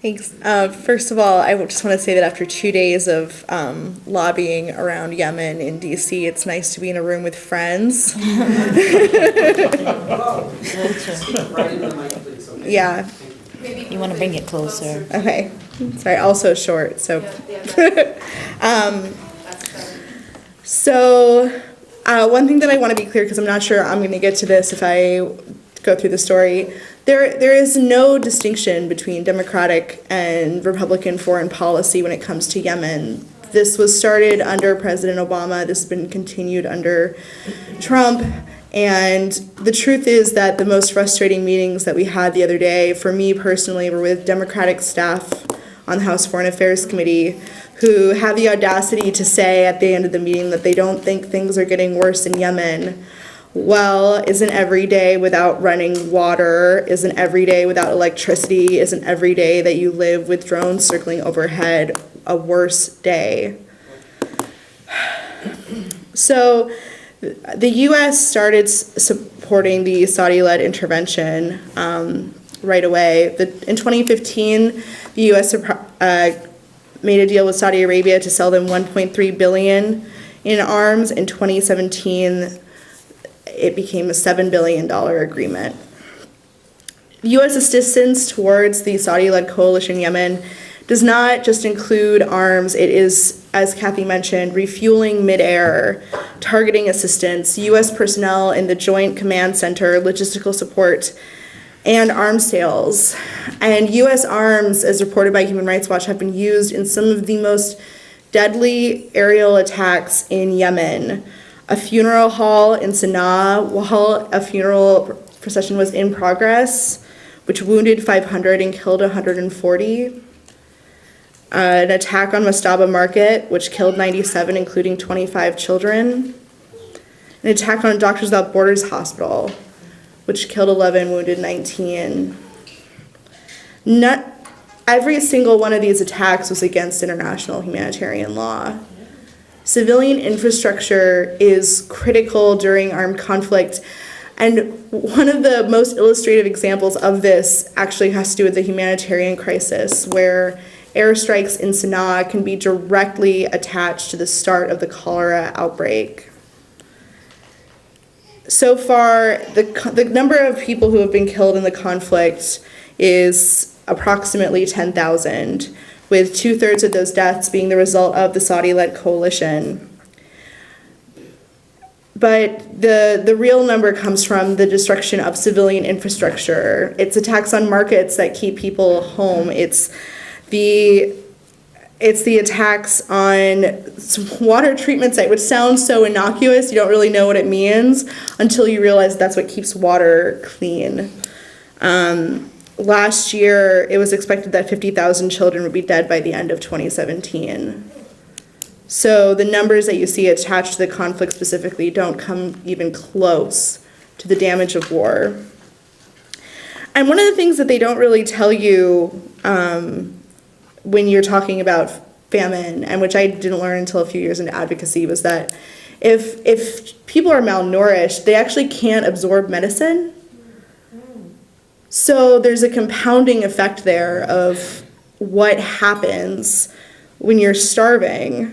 Thanks. First of all, I just want to say that after 2 days of lobbying around Yemen in DC, it's nice to be in a room with friends. Right in the mic, please. Okay. Yeah. You want to bring it closer. Okay. Sorry, also short, so. One thing that I want to be clear, because I'm not sure I'm going to get to this if I go through the story, there is no distinction between Democratic and Republican foreign policy when it comes to Yemen. This was started under President Obama. This has been continued under Trump. And the truth is that the most frustrating meetings that we had the other day, for me personally, were with Democratic staff on the House Foreign Affairs Committee who have the audacity to say at the end of the meeting that they don't think things are getting worse in Yemen. Well, isn't every day without running water, isn't every day without electricity, isn't every day that you live with drones circling overhead a worse day? So the U.S. started supporting the Saudi-led intervention right away. In 2015, the U.S. made a deal with Saudi Arabia to sell them $1.3 billion in arms. In 2017, it became a $7 billion agreement. The U.S. assistance towards the Saudi-led coalition in Yemen does not just include arms. It is, as Kathy mentioned, refueling midair, targeting assistance, U.S. personnel in the Joint Command Center, logistical support, and arms sales. And U.S. arms, as reported by Human Rights Watch, have been used in some of the most deadly aerial attacks in Yemen. A funeral hall in Sana'a, while a funeral procession was in progress, which wounded 500 and killed 140. An attack on Mastaba Market, which killed 97, including 25 children. An attack on Doctors Without Borders Hospital, which killed 11, wounded 19. Not every single one of these attacks was against international humanitarian law. Civilian infrastructure is critical during armed conflict, and one of the most illustrative examples of this actually has to do with the humanitarian crisis, where airstrikes in Sana'a can be directly attached to the start of the cholera outbreak. So far, the number of people who have been killed in the conflict is approximately 10,000, with 2/3 of those deaths being the result of the Saudi-led coalition. But the real number comes from the destruction of civilian infrastructure. It's attacks on markets that keep people home. It's the attacks on water treatment site, which sounds so innocuous, you don't really know what it means until you realize that's what keeps water clean. Last year, it was expected that 50,000 children would be dead by the end of 2017. So the numbers that you see attached to the conflict specifically don't come even close to the damage of war. And one of the things that they don't really tell you when you're talking about famine, and which I didn't learn until a few years into advocacy, was that if people are malnourished, they actually can't absorb medicine. So there's a compounding effect there of what happens when you're starving.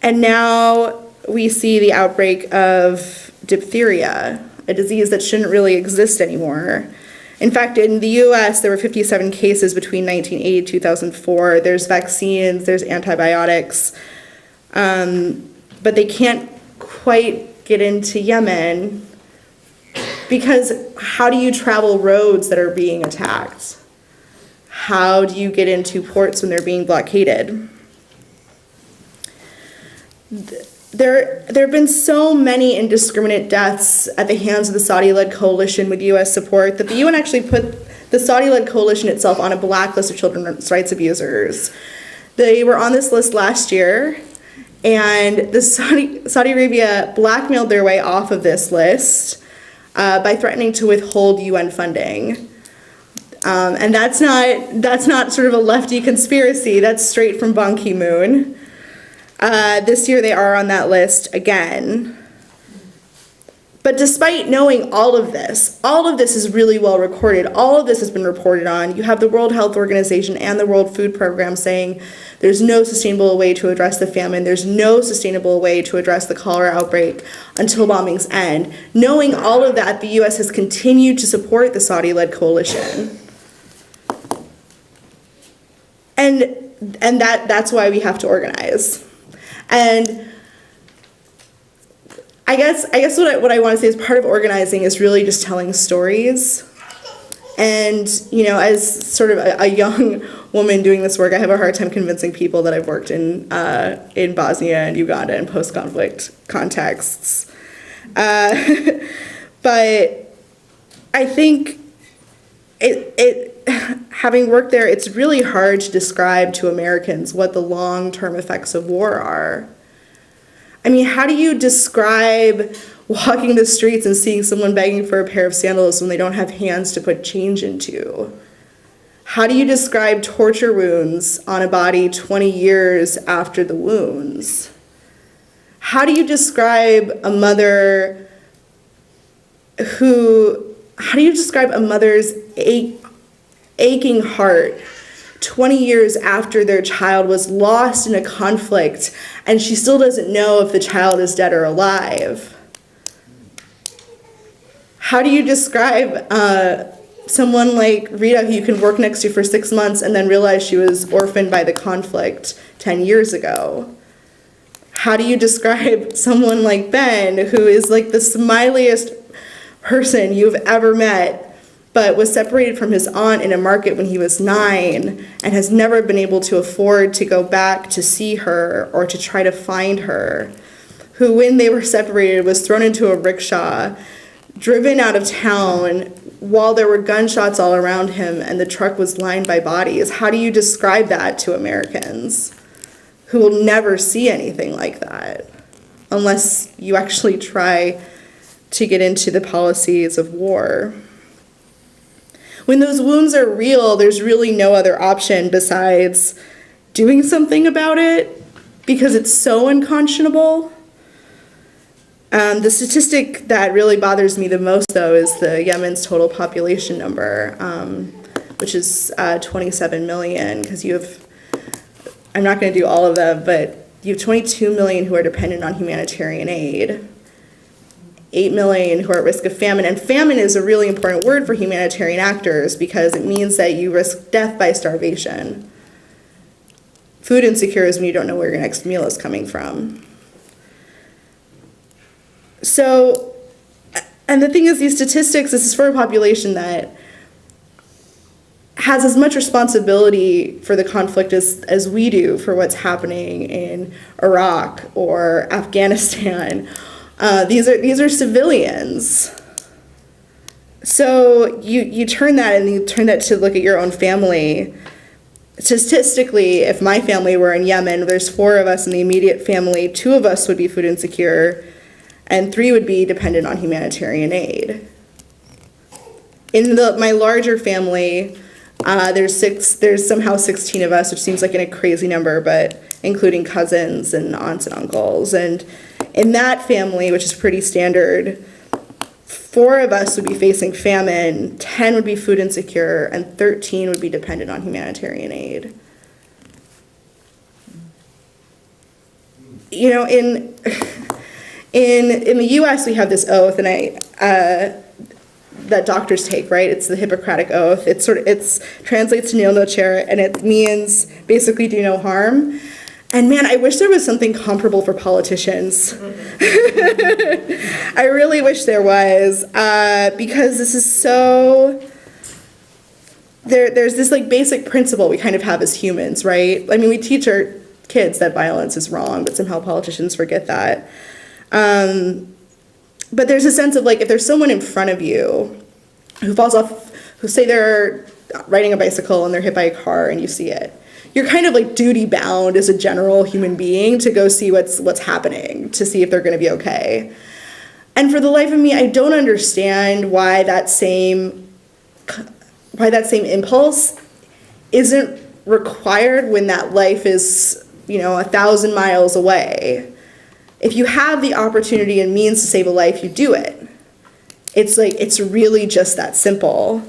And now we see the outbreak of diphtheria, a disease that shouldn't really exist anymore. In fact, in the U.S., there were 57 cases between 1980 and 2004. There's vaccines, there's antibiotics, but they can't quite get into Yemen because how do you travel roads that are being attacked? How do you get into ports when they're being blockaded? There have been so many indiscriminate deaths at the hands of the Saudi-led coalition with U.S. support that the UN actually put the Saudi-led coalition itself on a blacklist of children's rights abusers. They were on this list last year, and the Saudi Arabia blackmailed their way off of this list by threatening to withhold UN funding. And that's not sort of a lefty conspiracy. That's straight from Ban Ki-moon. This year they are on that list again. But despite knowing all of this is really well recorded. All of this has been reported on. You have the World Health Organization and the World Food Program saying there's no sustainable way to address the famine. There's no sustainable way to address the cholera outbreak until bombings end. Knowing all of that, the U.S. has continued to support the Saudi-led coalition. And that's why we have to organize. And I guess what I want to say is part of organizing is really just telling stories. And, you know, as sort of a young woman doing this work, I have a hard time convincing people that I've worked in Bosnia and Uganda in post-conflict contexts. But I think having worked there, it's really hard to describe to Americans what the long-term effects of war are. I mean, how do you describe walking the streets and seeing someone begging for a pair of sandals when they don't have hands to put change into? How do you describe torture wounds on a body 20 years after the wounds? How do you describe a mother's aching heart 20 years after their child was lost in a conflict and she still doesn't know if the child is dead or alive? How do you describe someone like Rita, who you can work next to for 6 months and then realize she was orphaned by the conflict 10 years ago? How do you describe someone like Ben, who is like the smiliest person you've ever met, but was separated from his aunt in a market when he was 9 and has never been able to afford to go back to see her or to try to find her, who, when they were separated, was thrown into a rickshaw, driven out of town while there were gunshots all around him and the truck was lined by bodies? How do you describe that to Americans who will never see anything like that unless you actually try to get into the policies of war? When those wounds are real, there's really no other option besides doing something about it because it's so unconscionable. The statistic that really bothers me the most, though, is the Yemen's total population number, which is 27 million, because you have, I'm not going to do all of them, but you have 22 million who are dependent on humanitarian aid, 8 million who are at risk of famine. And famine is a really important word for humanitarian actors because it means that you risk death by starvation. Food insecure is when you don't know where your next meal is coming from. So, and the thing is, these statistics, this is for a population that has as much responsibility for the conflict as we do for what's happening in Iraq or Afghanistan. These are civilians. So you turn that and you turn that to look at your own family. Statistically, if my family were in Yemen, there's 4 of us in the immediate family, 2 of us would be food insecure, and 3 would be dependent on humanitarian aid. In my larger family, there's somehow 16 of us, which seems like a crazy number, but including cousins and aunts and uncles. And in that family, which is pretty standard, 4 of us would be facing famine, 10 would be food insecure, and 13 would be dependent on humanitarian aid. You know, in the U.S. we have this oath, and that doctors take, right? It's the Hippocratic Oath. It's translates to nil nocere, and it means basically do no harm. And man, I wish there was something comparable for politicians. I really wish there was, because this is so. There's this basic principle we kind of have as humans, right? I mean, we teach our kids that violence is wrong, but somehow politicians forget that. But there's a sense of if there's someone in front of you who falls off, who say they're riding a bicycle and they're hit by a car and you see it, you're kind of duty bound as a general human being to go see what's happening, to see if they're going to be okay. And for the life of me, I don't understand why that same impulse isn't required when that life is 1,000 miles away. If you have the opportunity and means to save a life, you do it. It's like, it's really just that simple.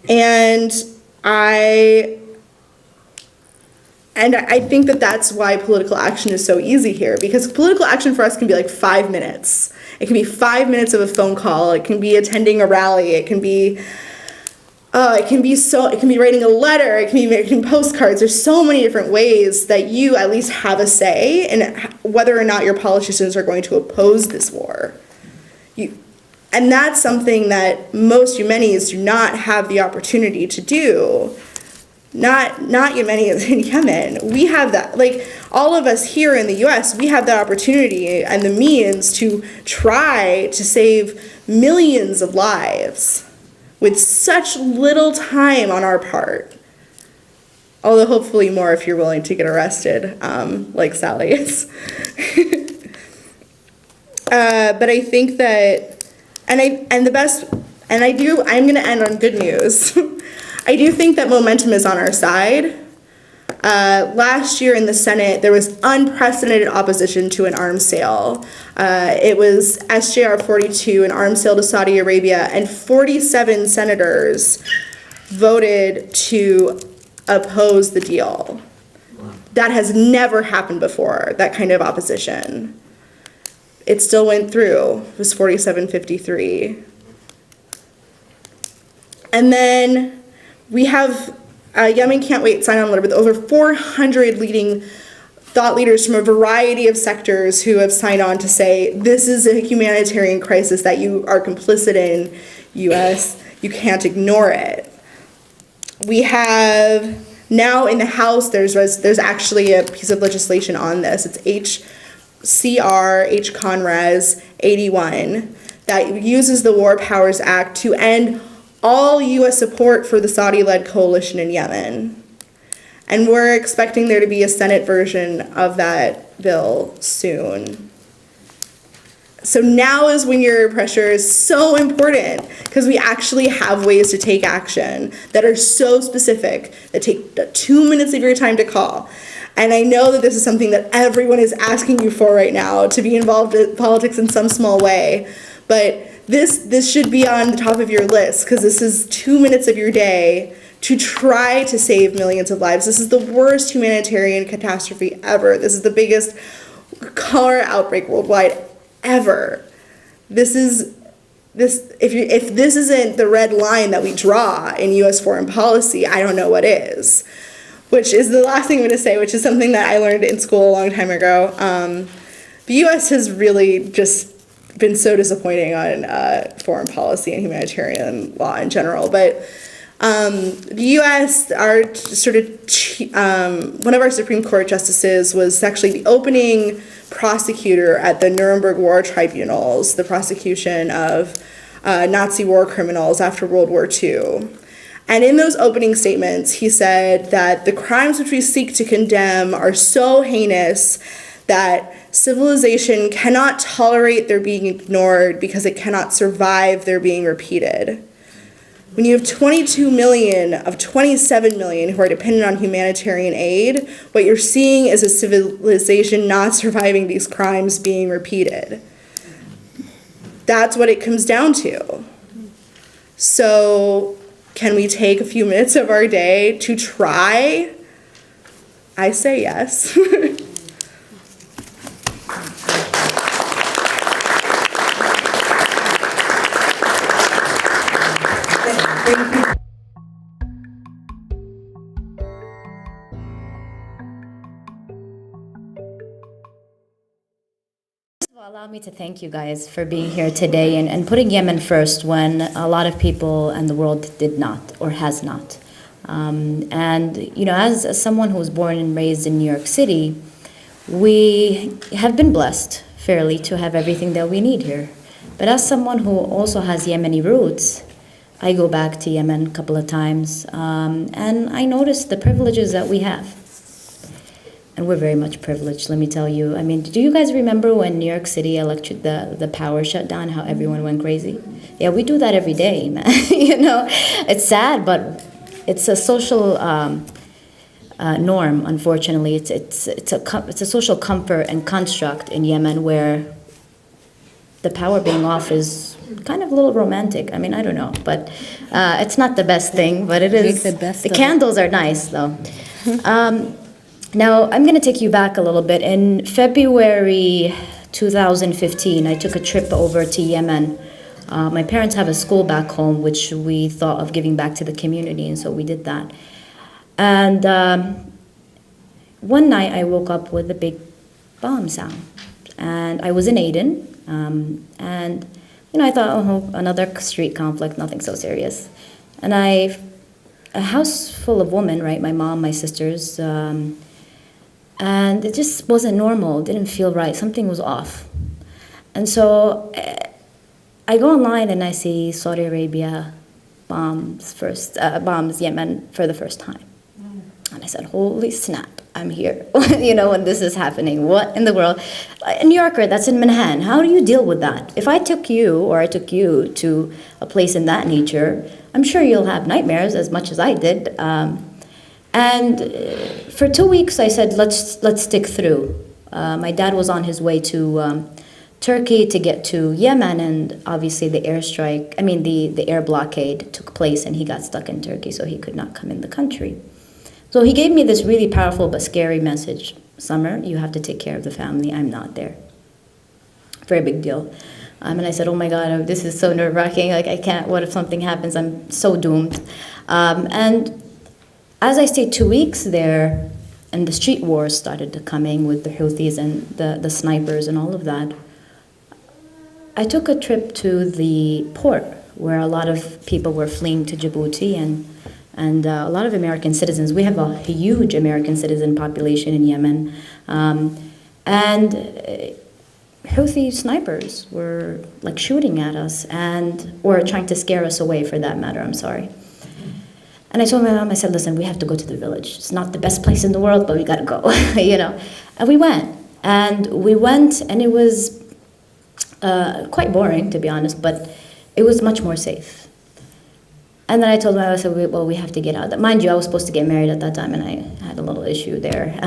And I think that that's why political action is so easy here, because political action for us can be like 5 minutes. It can be 5 minutes of a phone call. It can be attending a rally. It can be writing a letter. It can be making postcards. There's so many different ways that you at least have a say in whether or not your politicians are going to oppose this war. And that's something that most Yemenis do not have the opportunity to do. Not Yemenis in Yemen. We have that, like all of us here in the U.S., we have that opportunity and the means to try to save millions of lives with such little time on our part. Although hopefully more if you're willing to get arrested, like Sally is. But I think that, I'm gonna end on good news. I do think that momentum is on our side. Last year in the Senate, there was unprecedented opposition to an arms sale. It was SJR 42, an arms sale to Saudi Arabia, and 47 senators voted to oppose the deal. That has never happened before, that kind of opposition. It still went through. It was 47-53. And then we have Yemen Can't Wait sign-on letter with over 400 leading thought leaders from a variety of sectors who have signed on to say, this is a humanitarian crisis that you are complicit in, U.S. You can't ignore it. We have now in the House, there's actually a piece of legislation on this. It's H-Conres 81 that uses the War Powers Act to end all U.S. support for the Saudi-led coalition in Yemen. And we're expecting there to be a Senate version of that bill soon. So now is when your pressure is so important, because we actually have ways to take action that are so specific, that take 2 minutes of your time to call. And I know that this is something that everyone is asking you for right now, to be involved in politics in some small way. But this should be on the top of your list, because this is 2 minutes of your day to try to save millions of lives. This is the worst humanitarian catastrophe ever. This is the biggest cholera outbreak worldwide ever. If this isn't the red line that we draw in U.S. foreign policy, I don't know what is. Which is the last thing I'm going to say, which is something that I learned in school a long time ago. The U.S. has really just been so disappointing on foreign policy and humanitarian law in general. But the U.S., one of our Supreme Court justices was actually the opening prosecutor at the Nuremberg War Tribunals, the prosecution of Nazi war criminals after World War II. And in those opening statements, he said that the crimes which we seek to condemn are so heinous that civilization cannot tolerate their being ignored because it cannot survive their being repeated. When you have 22 million of 27 million who are dependent on humanitarian aid, what you're seeing is a civilization not surviving these crimes being repeated. That's what it comes down to. So, can we take a few minutes of our day to try? I say yes. Allow me to thank you guys for being here today and putting Yemen first when a lot of people in the world did not or has not. And, you know, as someone who was born and raised in New York City, we have been blessed fairly to have everything that we need here. But as someone who also has Yemeni roots, I go back to Yemen a couple of times, and I notice the privileges that we have. And we're very much privileged, let me tell you. I mean, do you guys remember when New York City the power shut down, how everyone went crazy? Yeah, we do that every day, man. You know, it's sad, but it's a social norm, unfortunately. It's a social comfort and construct in Yemen where the power being off is kind of a little romantic. I mean, I don't know, but it's not the best thing, but it is. Make the best of it. Candles are nice, though. Now, I'm going to take you back a little bit. In February 2015, I took a trip over to Yemen. My parents have a school back home, which we thought of giving back to the community, and so we did that. And one night, I woke up with a big bomb sound. And I was in Aden, and I thought, oh, another street conflict, nothing so serious. And a house full of women, right? My mom, my sisters, and it just wasn't normal. It didn't feel right. Something was off. And so I go online and I see Saudi Arabia bombs Yemen for the first time. And I said, holy snap, I'm here, when this is happening. What in the world? A New Yorker, that's in Manhattan. How do you deal with that? If I took you to a place in that nature, I'm sure you'll have nightmares as much as I did. And for 2 weeks, I said, let's stick through. My dad was on his way to Turkey to get to Yemen, and obviously the air blockade took place, and he got stuck in Turkey, so he could not come in the country. So he gave me this really powerful but scary message. Summer, you have to take care of the family. I'm not there. Very big deal. And I said, oh my God, this is so nerve-wracking. Like, I can't, what if something happens? I'm so doomed. And as I stayed 2 weeks there, and the street wars started coming with the Houthis and the snipers and all of that, I took a trip to the port where a lot of people were fleeing to Djibouti and a lot of American citizens. We have a huge American citizen population in Yemen. And Houthi snipers were like shooting at us or trying to scare us away, for that matter, I'm sorry. And I told my mom, I said, listen, we have to go to the village. It's not the best place in the world, but we gotta go, And we went. And it was quite boring, to be honest, but it was much more safe. And then I told my mom, I said, well, we have to get out. Mind you, I was supposed to get married at that time, and I had a little issue there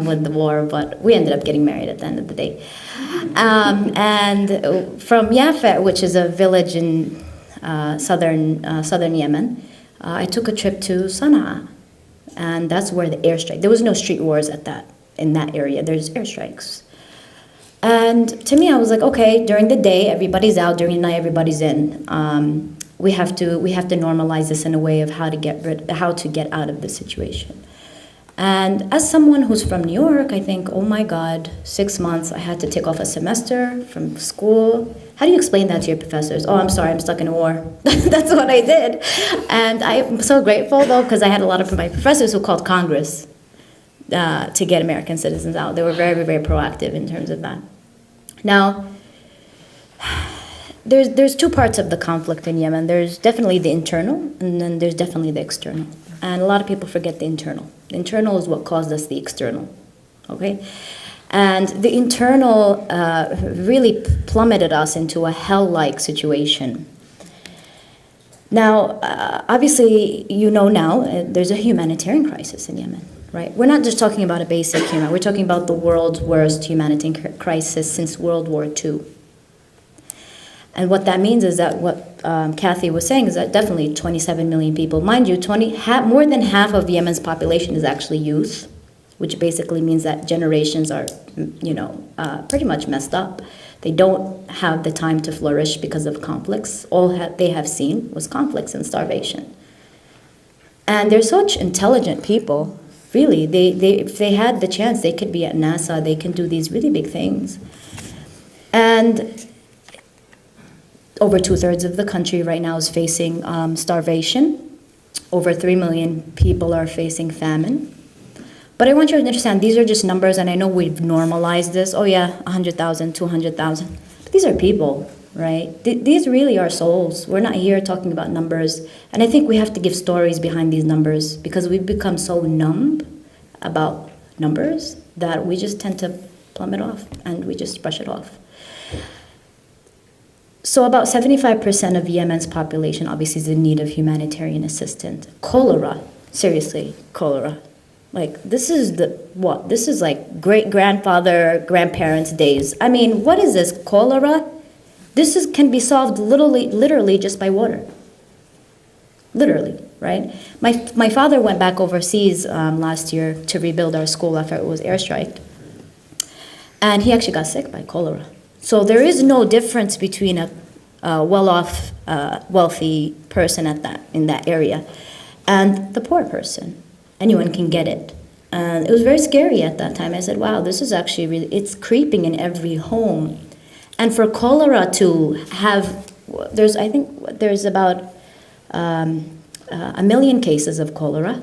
with the war, but we ended up getting married at the end of the day. And from Yafet, which is a village in southern Yemen, I took a trip to Sana'a, and that's where the airstrike. There was no street wars in that area. There's airstrikes. And to me, I was like, okay, during the day, everybody's out. During the night, everybody's in. We have to normalize this in a way of how to get out of the situation. And as someone who's from New York, I think, oh my God, 6 months, I had to take off a semester from school. How do you explain that to your professors? Oh, I'm sorry, I'm stuck in a war. That's what I did. And I'm so grateful, though, because I had a lot of my professors who called Congress to get American citizens out. They were very, very proactive in terms of that. Now, there's two parts of the conflict in Yemen. There's definitely the internal, and then there's definitely the external. And a lot of people forget the internal. The internal is what caused us the external, okay? And the internal really plummeted us into a hell-like situation. Now, obviously, there's a humanitarian crisis in Yemen, right? We're not just talking about a basic human. We're talking about the world's worst humanitarian crisis since World War II. And what that means is that what Kathy was saying is that definitely 27 million people. Mind you, more than half of Yemen's population is actually youth, which basically means that generations are, pretty much messed up. They don't have the time to flourish because of conflicts. All they have seen was conflicts and starvation. And they're such intelligent people, really. If they had the chance, they could be at NASA. They can do these really big things. And over 2/3 of the country right now is facing starvation. Over 3 million people are facing famine. But I want you to understand, these are just numbers, and I know we've normalized this. Oh yeah, 100,000, 200,000. But these are people, right? These really are souls. We're not here talking about numbers. And I think we have to give stories behind these numbers, because we've become so numb about numbers that we just tend to plumb it off, and we just brush it off. So about 75% of Yemen's population obviously is in need of humanitarian assistance. Cholera, seriously, cholera. Like, this is This is like great-grandfather, grandparents' days. I mean, what is this, cholera? can be solved literally just by water. Literally, right? My father went back overseas last year to rebuild our school after it was airstriked. And he actually got sick by cholera. So there is no difference between a well-off, wealthy person in that area and the poor person. Anyone can get it. And it was very scary at that time. I said, wow, this is actually really, it's creeping in every home. And for cholera to have, I think there's about 1 million cases of cholera.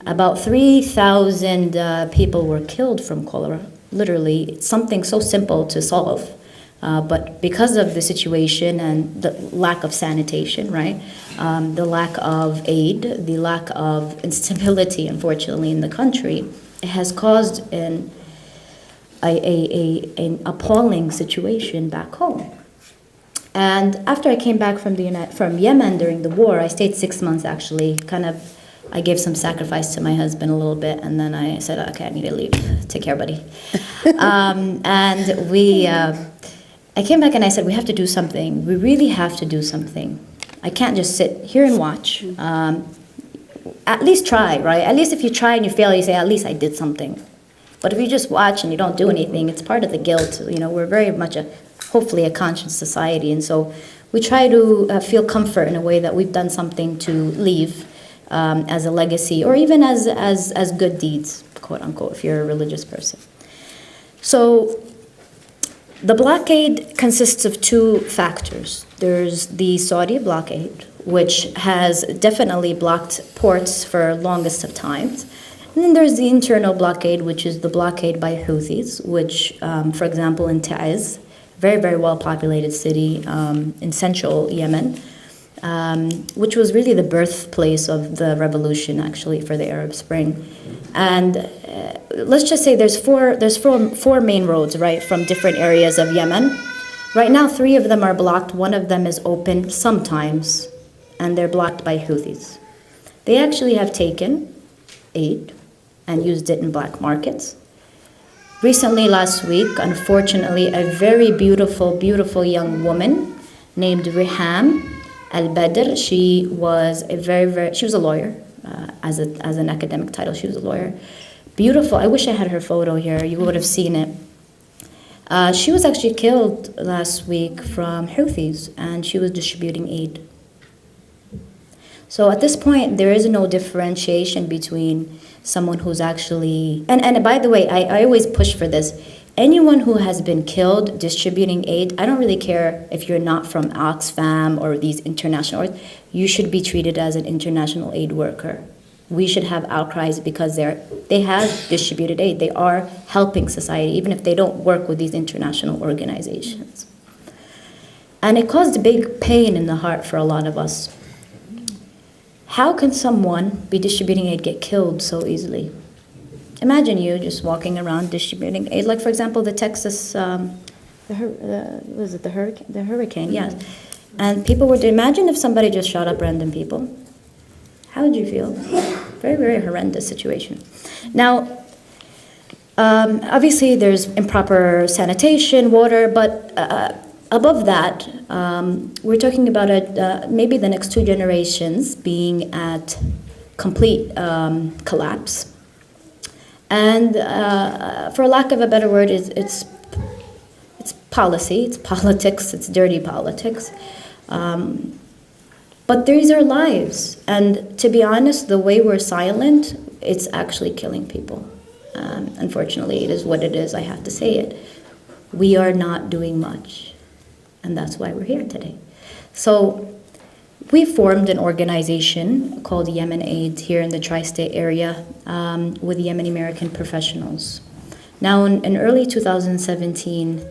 About 3,000 people were killed from cholera. Literally, it's something so simple to solve. But because of the situation and the lack of sanitation, right, the lack of aid, the lack of instability, unfortunately, in the country, it has caused an appalling situation back home. And after I came back from Yemen during the war, I stayed 6 months actually. I gave some sacrifice to my husband a little bit, and then I said, okay, I need to leave. Take care, buddy. I came back and I said, we have to do something. We really have to do something. I can't just sit here and watch. At least try, right? At least if you try and you fail, you say, at least I did something. But if you just watch and you don't do anything, it's part of the guilt. We're very much hopefully a conscious society. And so we try to feel comfort in a way that we've done something to leave as a legacy, or even as good deeds, quote unquote, if you're a religious person. So the blockade consists of two factors. There's the Saudi blockade, which has definitely blocked ports for longest of times. And then there's the internal blockade, which is the blockade by Houthis, which, for example, in Taiz, very, very well-populated city in central Yemen, which was really the birthplace of the revolution, actually, for the Arab Spring. And let's just say there's four main roads, right, from different areas of Yemen. Right now, 3 of them are blocked. 1 of them is open sometimes, and they're blocked by Houthis. They actually have taken aid and used it in black markets. Recently, last week, unfortunately, a very beautiful, beautiful young woman named Riham Al-Badr. She was she was a lawyer, as an academic title. She was a lawyer. Beautiful. I wish I had her photo here. You would have seen it. She was actually killed last week from Houthis, and she was distributing aid. So at this point, there is no differentiation between someone who's actually... And by the way, I always push for this. Anyone who has been killed distributing aid, I don't really care if you're not from Oxfam or these international... You should be treated as an international aid worker. We should have outcries because they have distributed aid. They are helping society, even if they don't work with these international organizations. And it caused big pain in the heart for a lot of us. How can someone be distributing aid get killed so easily? Imagine you just walking around distributing aid, like for example the Texas, the hurricane, yes. And people would imagine if somebody just shot up random people. How would you feel? Very, very horrendous situation. Now, obviously there's improper sanitation, water, but above that, we're talking about maybe the next 2 generations being at complete collapse. And for lack of a better word, it's policy, it's politics, it's dirty politics. But these are lives. And to be honest, the way we're silent, it's actually killing people. Unfortunately, it is what it is, I have to say it. We are not doing much. And that's why we're here today. So we formed an organization called Yemen Aid here in the tri-state area with Yemeni American professionals. Now, in early 2017,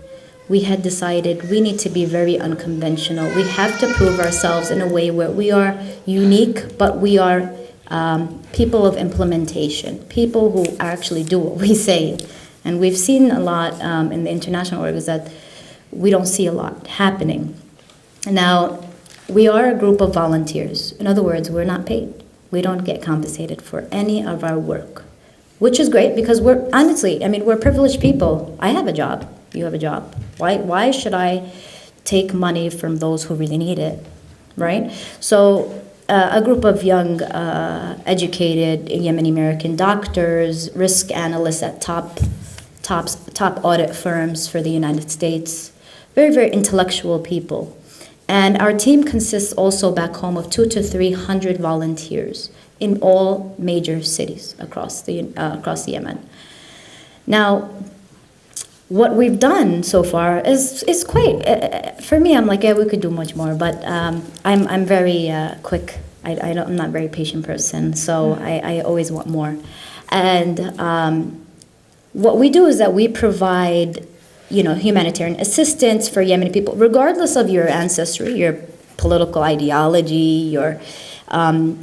we had decided we need to be very unconventional. We have to prove ourselves in a way where we are unique, but we are people of implementation, people who actually do what we say. And we've seen a lot in the international orgs that we don't see a lot happening. Now, we are a group of volunteers. In other words, we're not paid. We don't get compensated for any of our work, which is great because we're privileged people. I have a job. You have a job. Why should I take money from those who really need it, right? So a group of young, educated Yemeni American doctors, risk analysts at top audit firms for the United States, very, very intellectual people. And our team consists also back home of 200 to 300 volunteers in all major cities across Yemen. Now, what we've done so far is quite. For me, I'm like, yeah, we could do much more, but I'm very quick. I'm not a very patient person, so I always want more. And what we do is that we provide, humanitarian assistance for Yemeni people, regardless of your ancestry, your political ideology, your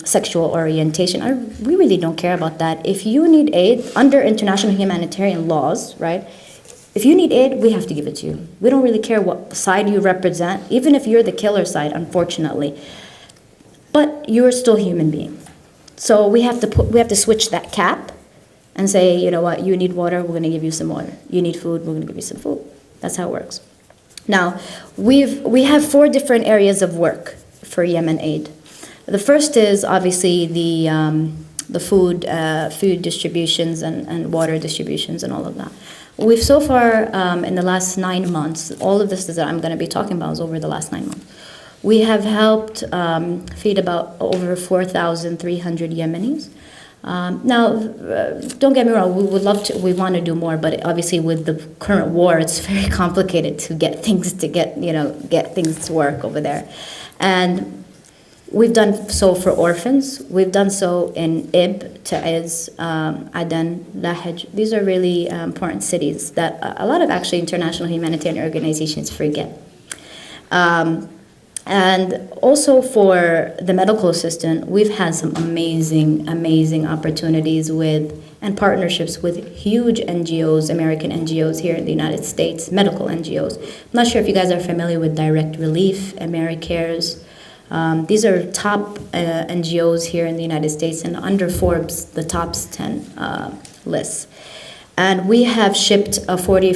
sexual orientation. We really don't care about that. If you need aid under international humanitarian laws, right? If you need aid, we have to give it to you. We don't really care what side you represent, even if you're the killer side, unfortunately. But you're still a human being. So we have to switch that cap and say, you know what, you need water, we're going to give you some water. You need food, we're going to give you some food. That's how it works. Now, we have 4 different areas of work for Yemen Aid. The first is obviously the food distributions and water distributions and all of that. We've so far, in the last 9 months, all of this that I'm going to be talking about is over the last 9 months. We have helped feed about over 4,300 Yemenis. Now, don't get me wrong, we want to do more, but obviously with the current war, it's very complicated to get things to work over there. And we've done so for orphans. We've done so in Ib, Taiz, Aden, Lahej. These are really important cities that a lot of actually international humanitarian organizations forget. And also for the medical assistant, we've had some amazing opportunities and partnerships with huge NGOs, American NGOs here in the United States, medical NGOs. I'm not sure if you guys are familiar with Direct Relief, AmeriCares. These are top NGOs here in the United States and under Forbes, the top 10 lists. And we have shipped a 40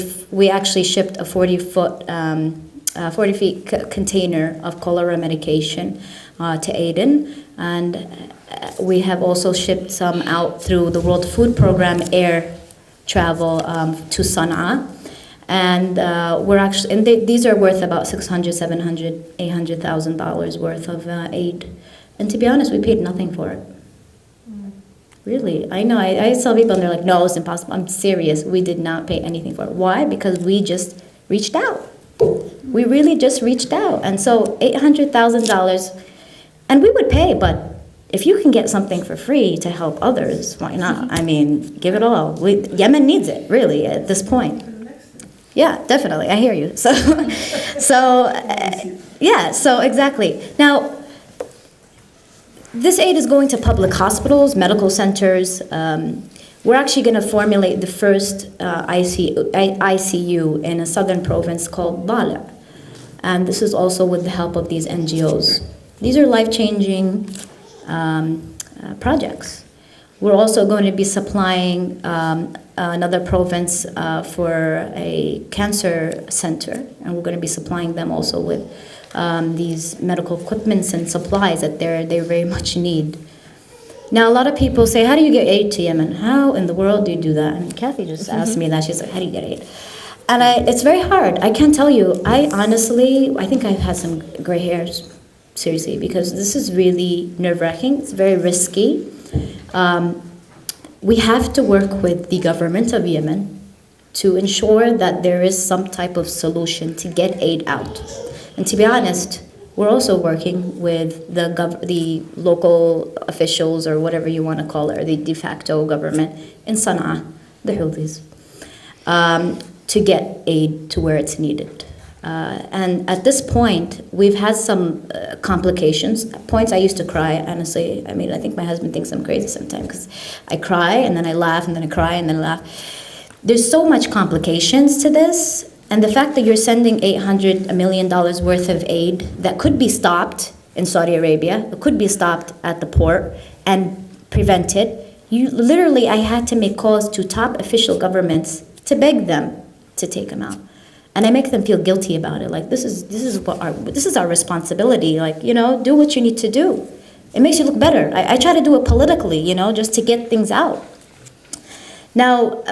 feet container of cholera medication to Aden, and we have also shipped some out through the World Food Program air travel to Sana'a. And these are worth about $600,000, $700,000, $800,000 worth of aid. And to be honest, we paid nothing for it. Really, I know. I saw people and they're like, "No, it's impossible." I'm serious. We did not pay anything for it. Why? Because we just reached out. We really just reached out, and so $800,000, and we would pay. But if you can get something for free to help others, why not? I mean, give it all. Yemen needs it, really, at this point. Yeah, definitely. I hear you. So exactly. Now, this aid is going to public hospitals, medical centers. We're actually going to formulate the first ICU in a southern province called Bala. And this is also with the help of these NGOs. These are life-changing projects. We're also going to be supplying another province for a cancer center, and we're going to be supplying them also with these medical equipments and supplies that they very much need. Now, a lot of people say, how do you get aid to Yemen? How in the world do you do that? And Kathy just asked me that. She's like, how do you get aid? And it's very hard. I can't tell you. I think I've had some gray hairs, seriously, because this is really nerve-wracking. It's very risky. We have to work with the government of Yemen to ensure that there is some type of solution to get aid out. And to be honest, we're also working with the local officials, or whatever you want to call it, or the de facto government in Sana'a, the Houthis, to get aid to where it's needed. And at this point, we've had some complications. At points I used to cry, honestly. I mean, I think my husband thinks I'm crazy sometimes, because I cry, and then I laugh, and then I cry, and then I laugh. There's so much complications to this. And the fact that you're sending $800 million worth of aid that could be stopped in Saudi Arabia, it could be stopped at the port and prevented. I had to make calls to top official governments to beg them to take them out. And I make them feel guilty about it. Like, this is our responsibility. Like, do what you need to do. It makes you look better. I try to do it politically, just to get things out. Now,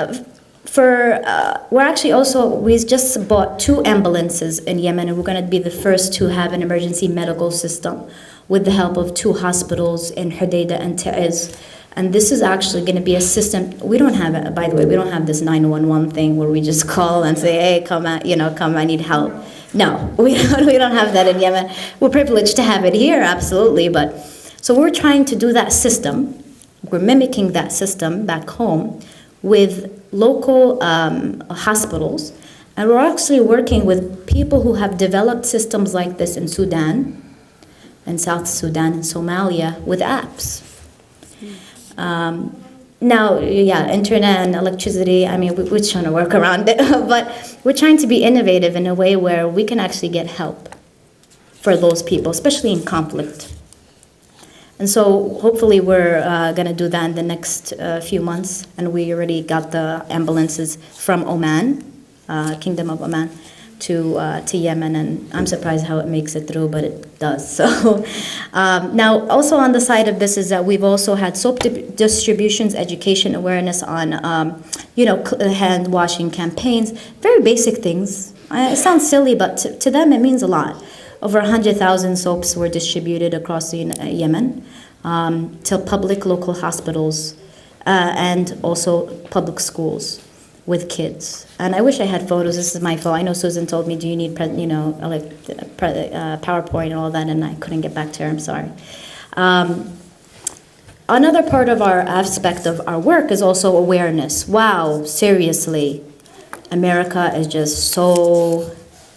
we're actually we just bought 2 ambulances in Yemen, and we're going to be the first to have an emergency medical system with the help of 2 hospitals in Hodeidah and Taiz. And this is actually going to be a system. We don't have it, by the way, we don't have this 911 thing where we just call and say, hey, come, I need help. No, we don't have that in Yemen. We're privileged to have it here, absolutely. So we're trying to do that system. We're mimicking that system back home with local hospitals. And we're actually working with people who have developed systems like this in Sudan, in South Sudan, and Somalia, with apps. Now, internet and electricity, we're trying to work around it, but we're trying to be innovative in a way where we can actually get help for those people, especially in conflict. And so hopefully we're going to do that in the next few months, and we already got the ambulances from Oman, Kingdom of Oman, to Yemen, and I'm surprised how it makes it through, but it does. So now, also on the side of this is that we've also had soap distributions, education awareness on, hand washing campaigns, very basic things. It sounds silly, but to them it means a lot. Over 100,000 soaps were distributed across Yemen to public local hospitals and also public schools with kids. And I wish I had photos. This is my phone. I know Susan told me, do you need PowerPoint and all that, and I couldn't get back to her. I'm sorry. Another part of our aspect of our work is also awareness. Wow, seriously, America is just so,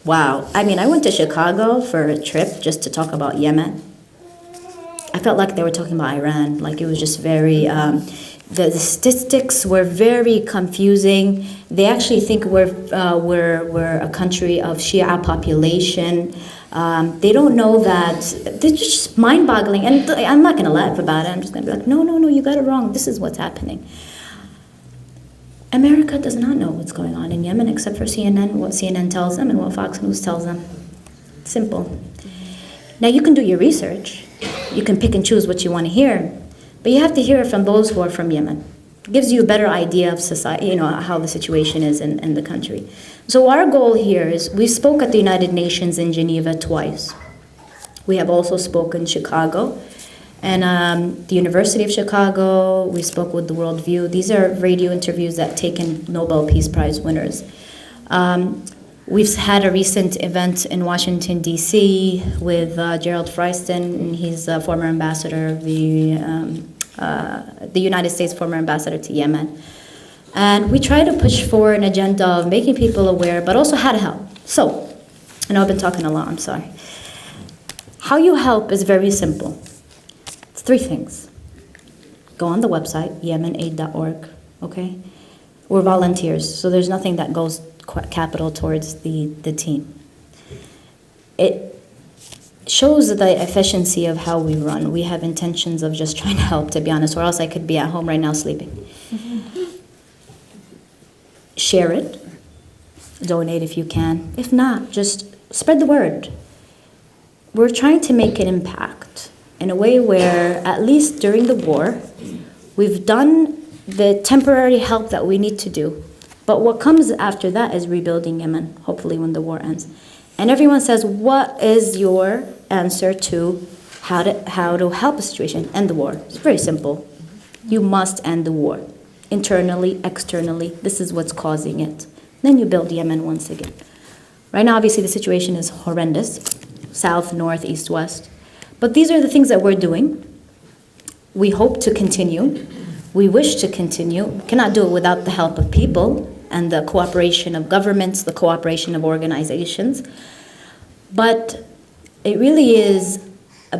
wow. I went to Chicago for a trip just to talk about Yemen. I felt like they were talking about Iran. Like, it was just very, the statistics were very confusing. They actually think we're a country of Shia population. They don't know that. They're just mind-boggling. And I'm not going to laugh about it. I'm just going to be like, no, you got it wrong. This is what's happening. America does not know what's going on in Yemen except for CNN, what CNN tells them and what Fox News tells them. Simple. Now, you can do your research. You can pick and choose what you want to hear. But you have to hear it from those who are from Yemen. It gives you a better idea of society, how the situation is in the country. So our goal here is, we spoke at the United Nations in Geneva twice. We have also spoken in Chicago and the University of Chicago. We spoke with the World View. These are radio interviews that take in Nobel Peace Prize winners. We've had a recent event in Washington, D.C. with Gerald Freiston, and he's a former ambassador of the United States, former ambassador to Yemen. And we try to push for an agenda of making people aware, but also how to help. So, I know I've been talking a lot, I'm sorry. How you help is very simple. It's 3 things. Go on the website, yemenaid.org, okay? We're volunteers, so there's nothing that goes capital towards the team. It shows the efficiency of how we run. We have intentions of just trying to help, to be honest, or else I could be at home right now sleeping. Share it. Donate if you can. If not, just spread the word. We're trying to make an impact in a way where, at least during the war, we've done the temporary help that we need to do. But what comes after that is rebuilding Yemen, hopefully when the war ends. And everyone says, what is your answer to how to help a situation? End the war. It's very simple. You must end the war. Internally, externally, this is what's causing it. Then you build Yemen once again. Right now, obviously, the situation is horrendous. South, north, east, west. But these are the things that we're doing. We hope to continue. We wish to continue. We cannot do it without the help of people and the cooperation of governments, the cooperation of organizations. But it really is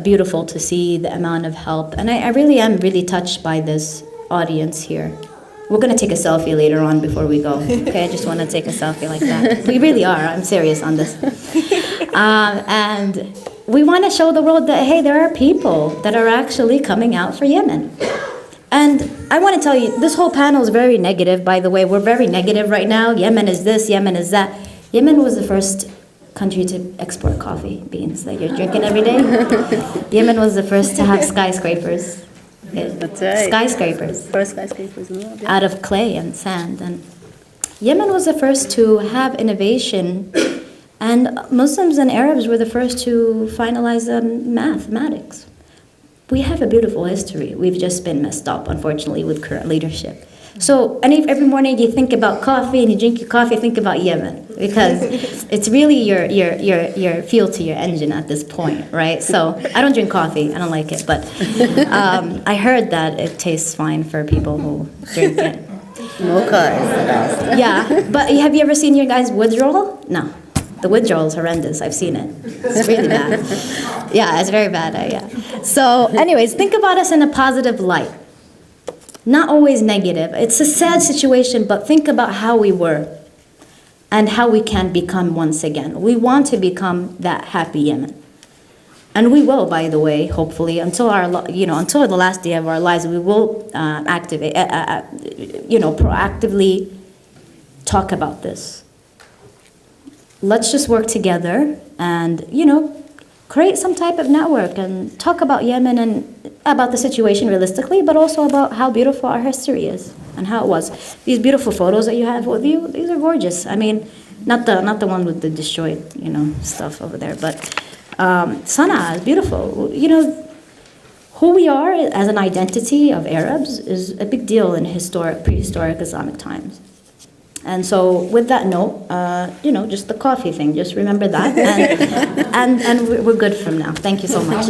beautiful to see the amount of help. And I really am really touched by this audience here. We're going to take a selfie later on before we go. Okay, I just want to take a selfie like that. We really are. I'm serious on this. And we want to show the world that, hey, there are people that are actually coming out for Yemen. And I want to tell you, this whole panel is very negative, by the way. We're very negative right now. Yemen is this, Yemen is that. Yemen was the first country to export coffee beans that you're drinking every day. Yemen was the first to have skyscrapers. That's right. Skyscrapers First skyscrapers in the world. Yeah. out of clay and sand. And Yemen was the first to have innovation, and Muslims and Arabs were the first to finalize mathematics. We have a beautiful history. We've just been messed up, unfortunately, with current leadership. So every morning you think about coffee and you drink your coffee, think about Yemen, because it's really your fuel to your engine at this point, right? So I don't drink coffee, I don't like it, but I heard that it tastes fine for people who drink it. Mocha is the best. Yeah, but have you ever seen your guys' withdrawal? No. The withdrawal is horrendous. I've seen it. It's really bad. Yeah, it's very bad. Yeah. So anyways, think about us in a positive light. Not always negative. It's a sad situation, but think about how we were and how we can become once again. We want to become that happy Yemen. And we will, by the way, hopefully, until until the last day of our lives, we will proactively talk about this. Let's just work together and, create some type of network and talk about Yemen and about the situation realistically, but also about how beautiful our history is and how it was. These beautiful photos that you have with you, these are gorgeous. I mean, not the one with the destroyed, stuff over there, but Sana'a is beautiful. Who we are as an identity of Arabs is a big deal in prehistoric Islamic times. And so with that note, just the coffee thing, just remember that. And we're good from now. Thank you so much.